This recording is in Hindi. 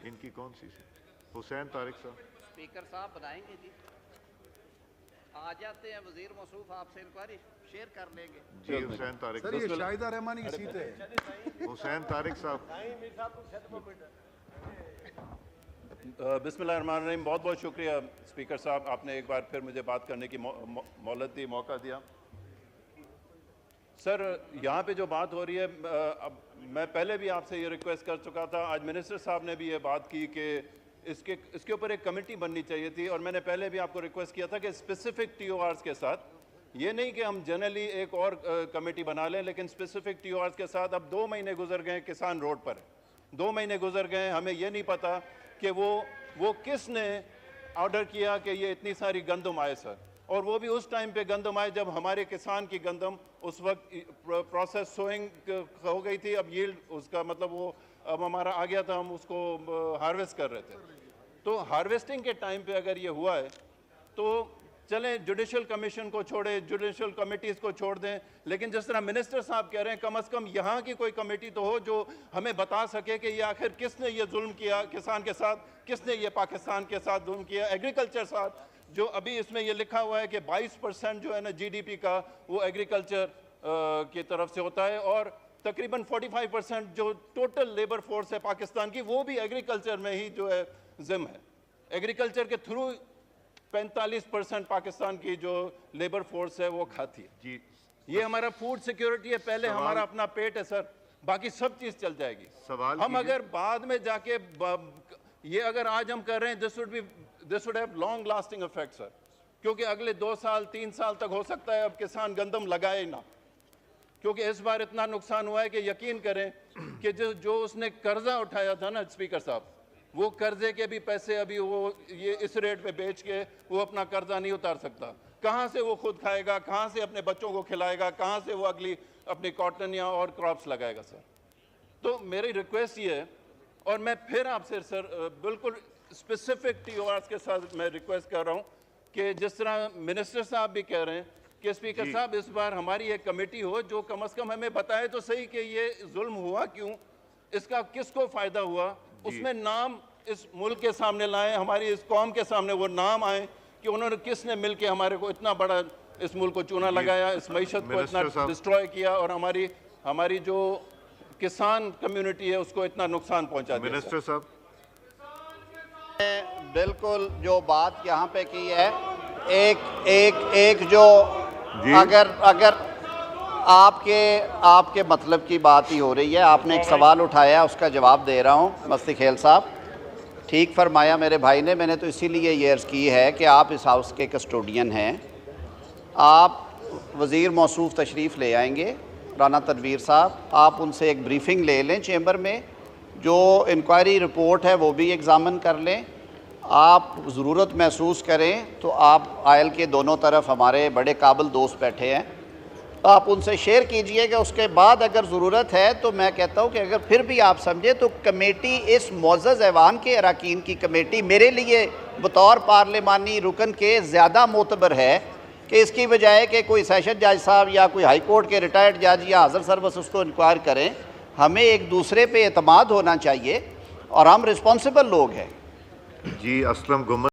इनकी कौन सी? हुसैन तारिक साहब। स्पीकर साहब बताएंगे जी, आ जाते हैं वजीर मौसूफ, आपसे इंक्वायरी शेयर कर लेंगे जी। हुसैन तारिक सर ये शाहिदा रहमानी की सीट है। हुसैन तारिक साहब। बिस्मिल्लाहिर्रहमानिर्रहीम। बहुत बहुत शुक्रिया स्पीकर साहब, आपने एक बार फिर मुझे बात करने की मोहलत दी, मौका दिया। सर यहाँ पे जो बात हो रही है, अब मैं पहले भी आपसे ये रिक्वेस्ट कर चुका था, आज मिनिस्टर साहब ने भी ये बात की कि इसके ऊपर एक कमेटी बननी चाहिए थी, और मैंने पहले भी आपको रिक्वेस्ट किया था कि स्पेसिफिक TORs के साथ, ये नहीं कि हम जनरली एक और कमेटी बना लें, लेकिन स्पेसिफिक TORs के साथ। अब 2 महीने गुजर गए, किसान रोड पर है, 2 महीने गुजर गए, हमें ये नहीं पता कि वो किसने ऑर्डर किया कि ये इतनी सारी गंदम आए सर, और वो भी उस टाइम पे गंदम आए जब हमारे किसान की गंदम उस वक्त प्रोसेस सोइंग हो गई थी। अब यील्ड उसका मतलब वो अब हमारा आ गया था, हम उसको हार्वेस्ट कर रहे थे। तो हार्वेस्टिंग के टाइम पे अगर ये हुआ है तो चलें, जुडिशल कमीशन को छोड़ें, जुडिशल कमेटीज़ को छोड़ दें, लेकिन जिस तरह मिनिस्टर साहब कह रहे हैं, कम से कम यहाँ की कोई कमेटी तो हो जो हमें बता सके कि ये आखिर किसने ये जुल्म किया किसान के साथ, किसने ये पाकिस्तान के साथ जुल्म किया। एग्रीकल्चर साथ जो अभी इसमें ये लिखा हुआ है कि 22% जो है ना GDP का वो एग्रीकल्चर की तरफ से होता है, और तकरीबन 45% जो टोटल लेबर फोर्स है पाकिस्तान की, वो भी एग्रीकल्चर में ही जो है जिम है। एग्रीकल्चर के थ्रू 45% पाकिस्तान की जो लेबर फोर्स है वो खाती है जी। ये हमारा फूड सिक्योरिटी है, पहले हमारा अपना पेट है सर, बाकी सब चीज चल जाएगी। सवाल हम अगर बाद में जाके ये अगर आज हम कर रहे हैं, this would have long lasting effect sir, क्योंकि अगले 2 साल 3 साल तक हो सकता है अब किसान गंदम लगाए ना, क्योंकि इस बार इतना नुकसान हुआ है कि यकीन करें कि जो उसने कर्जा उठाया था ना स्पीकर साहब, वो कर्जे के भी पैसे अभी वो ये इस रेट पे बेच के वो अपना कर्जा नहीं उतार सकता। कहाँ से वो खुद खाएगा, कहाँ से अपने बच्चों को खिलाएगा, कहाँ से वो अगली अपनी कॉटन या और क्रॉप्स लगाएगा सर। तो मेरी रिक्वेस्ट ये है, और मैं फिर आपसे सर बिल्कुल स्पेसिफिक TORs के साथ मैं रिक्वेस्ट कर रहा हूँ कि जिस तरह मिनिस्टर साहब भी कह रहे हैं कि स्पीकर साहब इस बार हमारी एक कमेटी हो जो कम से कम हमें बताए तो सही कि ये जुल्म हुआ क्यों, इसका किसको फ़ायदा हुआ, उसमें नाम इस मुल्क के सामने लाएं, हमारी इस कौम के सामने वो नाम आए कि उन्होंने किसने मिल के हमारे को इतना बड़ा इस मुल्क को चूना लगाया, इस मईशत को इतना डिस्ट्रॉय किया, और हमारी जो किसान कम्युनिटी है उसको इतना नुकसान पहुंचा दिया। मिनिस्टर साहब। बिल्कुल जो बात यहाँ पे की है, एक जो अगर आपके मतलब की बात ही हो रही है, आपने एक सवाल उठाया उसका जवाब दे रहा हूँ। मस्ती खेल साहब ठीक फरमाया मेरे भाई ने, मैंने तो इसीलिए ये अर्ज़ की है कि आप इस हाउस के कस्टोडियन हैं, आप वज़ीर मौसूफ तशरीफ़ ले आएंगे राना तनवीर साहब, आप उनसे एक ब्रीफिंग ले लें चेंबर में, जो इंक्वायरी रिपोर्ट है वो भी एग्ज़ामिन कर लें। आप ज़रूरत महसूस करें तो आप आयल के दोनों तरफ हमारे बड़े काबिल दोस्त बैठे हैं, तो आप उनसे शेयर कीजिएगा। उसके बाद अगर ज़रूरत है तो मैं कहता हूँ कि अगर फिर भी आप समझे तो कमेटी, इस मुअज़्ज़ज़ ऐवान के अरकान की कमेटी मेरे लिए बतौर पार्लिमानी रुकन के ज़्यादा मोतबर है कि इसकी बजाय कि कोई सेशन जज साहब या कोई हाई कोर्ट के रिटायर्ड जज या हाज़र सर्विस उसको इंक्वायर करें। हमें एक दूसरे पे एतमाद होना चाहिए और हम रिस्पॉन्सिबल लोग हैं। जी। असलम गुम्मत।